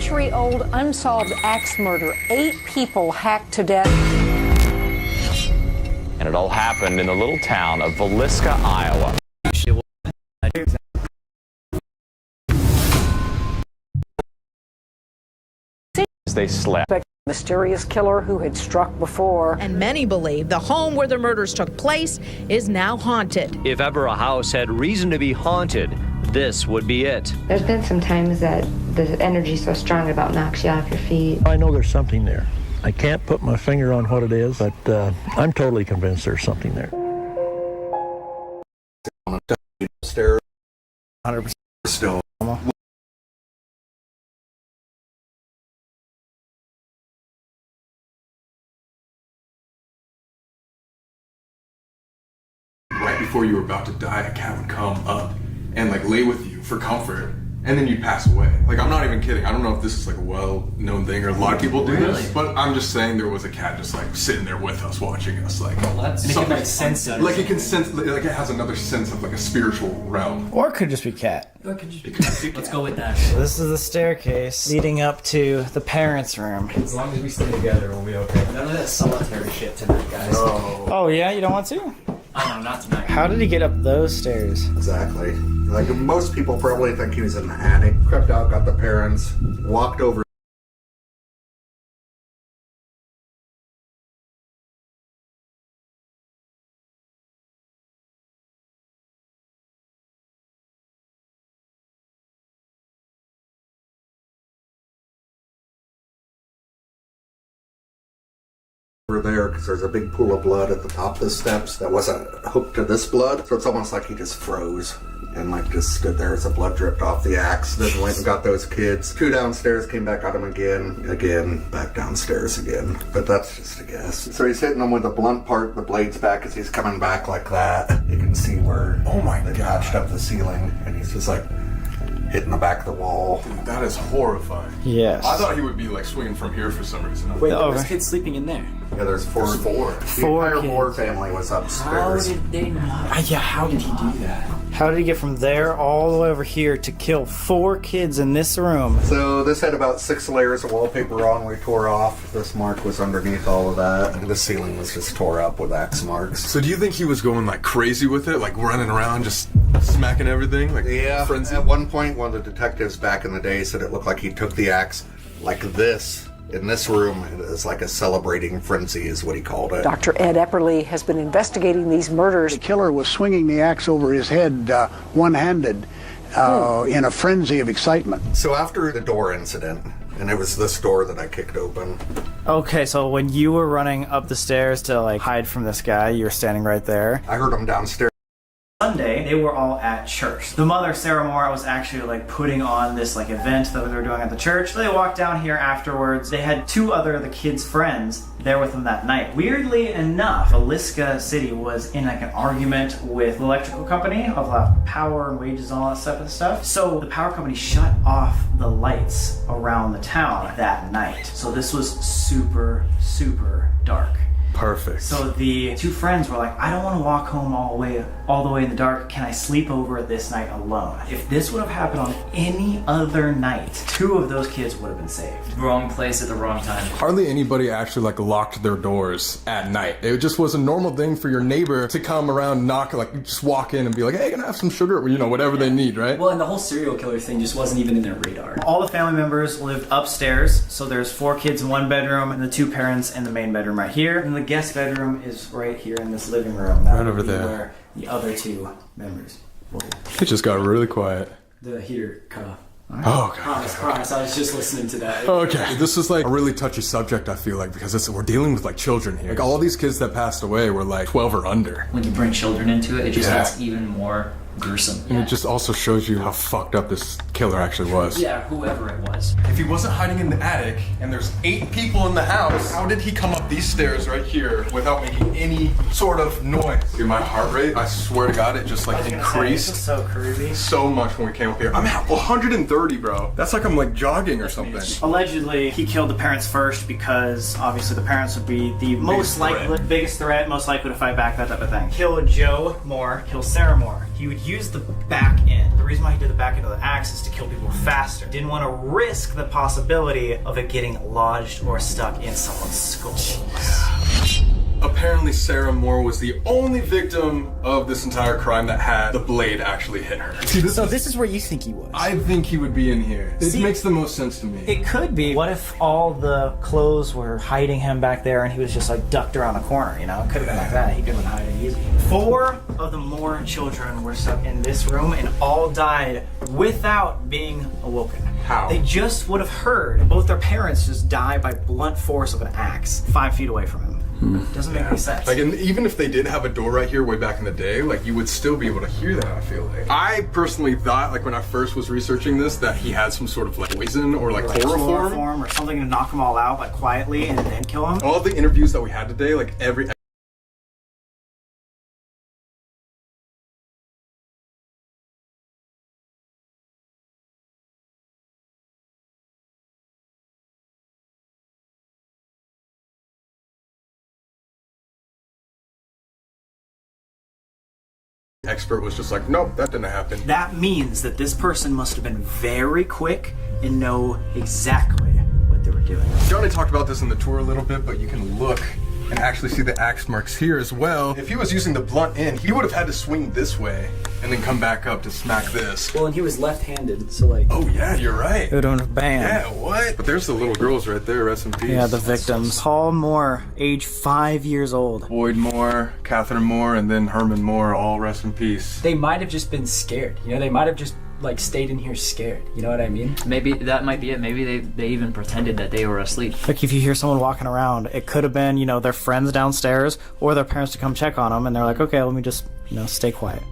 century-old unsolved axe murder. 8 people hacked to death. And it all happened in the little town of Villisca, Iowa. As they slept. Mysterious killer who had struck before. And many believe the home where the murders took place is now haunted. If ever a house had reason to be haunted, this would be it. There's been some times that the energy's so strong it about knocks you off your feet. I know there's something there. I can't put my finger on what it is, but I'm totally convinced there's something there. Stairs, 100% still. Right before you were about to die, a cat would come up and like lay with you for comfort, and then you'd pass away. Like, I'm not even kidding. I don't know if this is like a well-known thing or a lot of people do this, but I'm just saying there was a cat just like sitting there with us, watching us. Like, It can make sense. like it can sense, like it has another sense of like a spiritual realm. Or it could just be cat. Let's go with that. This is the staircase leading up to the parents' room. As long as we stay together, we'll be okay. None of that solitary shit tonight, guys. Oh yeah, you don't want to? Oh, not tonight. How did he get up those stairs? Exactly. Like, most people probably think he was in the attic. Crept out, got the parents, walked over. Over there, because there's a big pool of blood at the top of the steps that wasn't hooked to this blood, so it's almost like he just froze and like just stood there as the blood dripped off the axe. Then went and got those kids. 2 downstairs, came back, got him again, back downstairs again. But that's just a guess. So he's hitting them with the blunt part, the blades back as he's coming back like that. You can see where they patched up the ceiling, and he's just like hitting the back of the wall. Dude, that is horrifying. Yes. I thought he would be like swinging from here for some reason. Wait, there's kids sleeping in there. Yeah, there's 4. There's 4. The entire Moore family was upstairs. How did they not? Yeah, how did he do that? How did he get from there all the way over here to kill 4 kids in this room? So this had about 6 layers of wallpaper on. We tore off. This mark was underneath all of that. And the ceiling was just tore up with axe marks. So do you think he was going like crazy with it, like running around just smacking everything, like frenzy? At one point, one of the detectives back in the day said it looked like he took the axe like this. In this room, it is like a celebrating frenzy, is what he called it. Dr. Ed Epperly has been investigating these murders. The killer was swinging the axe over his head one-handed in a frenzy of excitement. So after the door incident, and it was this door that I kicked open. Okay, so when you were running up the stairs to like hide from this guy, you were standing right there. I heard him downstairs. Sunday, they were all at church. The mother, Sarah Moore, was actually like putting on this like event that they were doing at the church. So they walked down here afterwards. They had 2 other of the kids' friends there with them that night. Weirdly enough, Villisca City was in like an argument with the electrical company of power and wages and all that stuff. So the power company shut off the lights around the town that night. So this was super, super dark. Perfect. So the 2 friends were like, I don't want to walk home all the way in the dark. Can I sleep over this night alone? If this would have happened on any other night, 2 of those kids would have been saved. Wrong place at the wrong time. Hardly anybody actually like locked their doors at night. It just was a normal thing for your neighbor to come around, knock, like just walk in and be like, hey, can I have some sugar? Or, whatever they need, right? Well, and the whole serial killer thing just wasn't even in their radar. All the family members lived upstairs. So there's 4 kids in one bedroom and the 2 parents in the main bedroom right here. And the guest bedroom is right here in this living room. That right over there. Where the other 2 members were. It just got really quiet. The heater cut off. Oh, God. Promise. I was just listening to that. Okay. This is like a really touchy subject, I feel like, because we're dealing with like children here. Like all these kids that passed away were like 12 or under. When you bring children into it, it just gets even more gruesome. And it just also shows you how fucked up this killer actually was. Yeah, whoever it was. If he wasn't hiding in the attic and there's 8 people in the house, how did he come up these stairs right here without making any sort of noise? Dude, my heart rate, I swear to God, it just like increased So creepy. so much when we came up here. I'm at 130, bro. That's like I'm like jogging or something. Allegedly, he killed the parents first because obviously the parents would be the biggest threat, most likely to fight back, that type of thing. Kill Joe Moore, kill Sarah Moore. He would use the back end. The reason why he did the back end of the axe is to kill people faster. Didn't want to risk the possibility of it getting lodged or stuck in someone's skull. Apparently Sarah Moore was the only victim of this entire crime that had the blade actually hit her. See, this is where you think he was. I think he would be in here. It makes the most sense to me. It could be. What if all the clothes were hiding him back there and he was just like ducked around a corner, you know? It could have been like that. He could have been hiding easy. 4 of the Moore children were stuck in this room and all died without being awoken. How? They just would have heard both their parents just die by blunt force of an axe 5 feet away from him. Doesn't make any sense. Like, and even if they did have a door right here way back in the day, like, you would still be able to hear that, I feel like. I personally thought, like, when I first was researching this, that he had some sort of, like, poison or, like chloroform. Or something to knock them all out, like, quietly and then kill them. All the interviews that we had today, like, every expert was just like, nope, that didn't happen. That means that this person must have been very quick and know exactly what they were doing. Johnny talked about this in the tour a little bit, but you can look and actually see the axe marks here as well. If he was using the blunt end, he would have had to swing this way and then come back up to smack this. Well, and he was left-handed, so like... Oh yeah, you're right. It would have banned. Yeah, what? But there's the little girls right there, rest in peace. Yeah, the victims. Paul Moore, age 5 years old. Boyd Moore, Catherine Moore, and then Herman Moore, all rest in peace. They might have just been scared, you know? They might have just like stayed in here scared, you know what I mean? Maybe that might be it. Maybe they even pretended that they were asleep. Like if you hear someone walking around, it could have been, you know, their friends downstairs or their parents to come check on them, and they're like, okay, let me just, you know, stay quiet.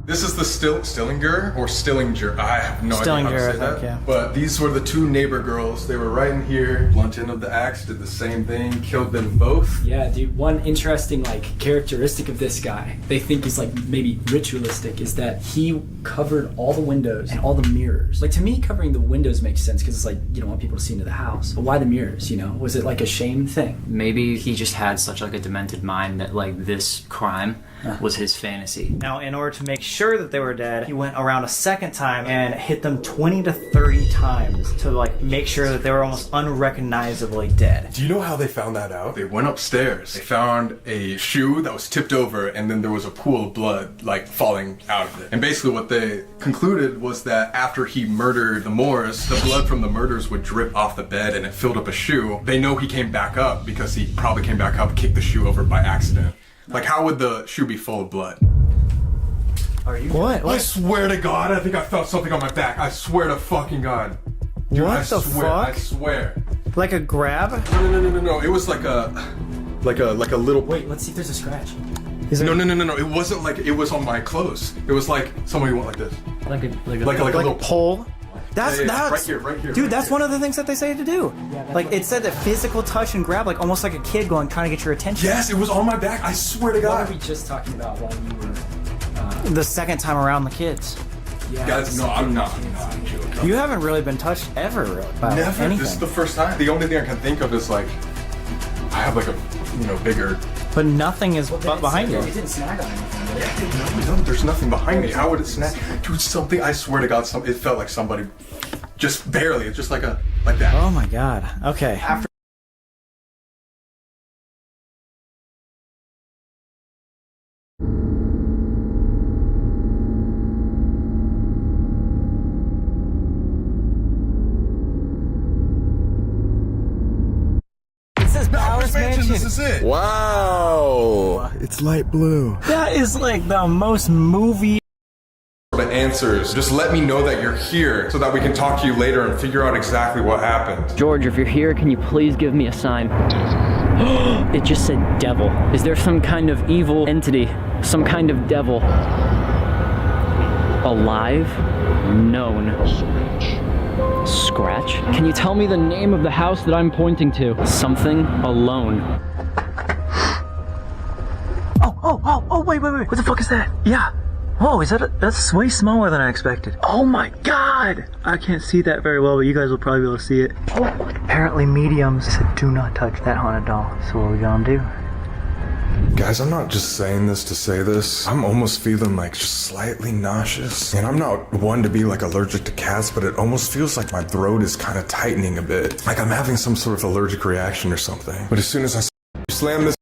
This is the Stillinger or Stillinger. I have no idea how to say that. Yeah. But these were the 2 neighbor girls. They were right in here. Blunt end of the axe, did the same thing, killed them both. Yeah, dude. One interesting like characteristic of this guy, they think is like maybe ritualistic, is that he covered all the windows and all the mirrors. Like to me, covering the windows makes sense because it's like you don't want people to see into the house. But why the mirrors? You know, was it like a shame thing? Maybe he just had such like a demented mind that like this crime was his fantasy. Now, in order to make sure that they were dead, he went around a second time and hit them 20 to 30 times to like make sure that they were almost unrecognizably dead. Do you know how they found that out? They went upstairs. They found a shoe that was tipped over, and then there was a pool of blood like falling out of it. And basically what they concluded was that after he murdered the Moores, the blood from the murders would drip off the bed and it filled up a shoe. They know he came back up because he probably came back up, kicked the shoe over by accident. Like, how would the shoe be full of blood? Are you? What? I swear to God, I think I felt something on my back. I swear to fucking God. Dude, What I the swear, fuck? I swear. Like a grab? No. It was like a little. Wait, let's see if there's a scratch. No. It wasn't like it was on my clothes. It was like somebody went like this. Like a little pole? That's right here. Dude, that's one of the things that they say to do. Like it said that physical touch and grab, like almost like a kid going trying to get your attention. Yes, it was on my back. I swear to God. What were we just talking about while you were? The second time around the kids. Yeah, Guys, no, I'm not joking. You haven't really been touched ever really by Never. anything. This is the first time. The only thing I can think of is like I have like a bigger. But nothing is behind you. It didn't snag on anything. No, there's nothing behind me. How would it snap? Dude, something. I swear to God, it felt like somebody. Just barely. It's just like that. Oh my God. Okay. After Powers Mansion. This is it. Wow. It's light blue. that is like the most movie. The answers. Just let me know that you're here so that we can talk to you later and figure out exactly what happened. George, if you're here, can you please give me a sign? It just said devil. Is there some kind of evil entity? Some kind of devil? Alive? Known? Scratch? Can you tell me the name of the house that I'm pointing to? Something alone. Oh, wait. What the fuck is that? Yeah. Whoa, that's way smaller than I expected. Oh my God. I can't see that very well, but you guys will probably be able to see it. Oh, apparently mediums said do not touch that haunted doll. So what are we gonna do? Guys, I'm not just saying this to say this. I'm almost feeling like just slightly nauseous. And I'm not one to be like allergic to cats, but it almost feels like my throat is kind of tightening a bit. Like I'm having some sort of allergic reaction or something. But as soon as I slam this.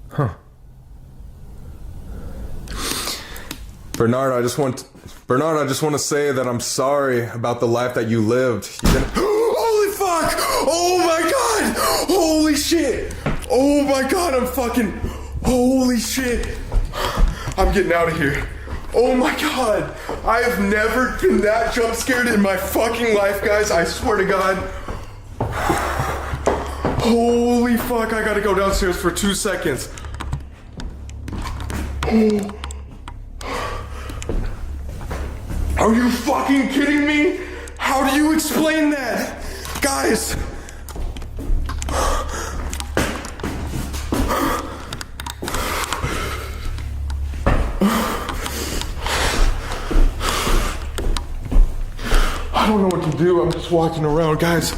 Huh. Bernard, I just want to say that I'm sorry about the life that you lived. Holy fuck! Oh my god! Holy shit! Oh my god, holy shit! I'm getting out of here. Oh my god! I have never been that jump scared in my fucking life, guys. I swear to god. Holy fuck, I gotta go downstairs for 2 seconds. Oh. Are you fucking kidding me? How do you explain that? Guys! I don't know what to do. I'm just walking around. Guys,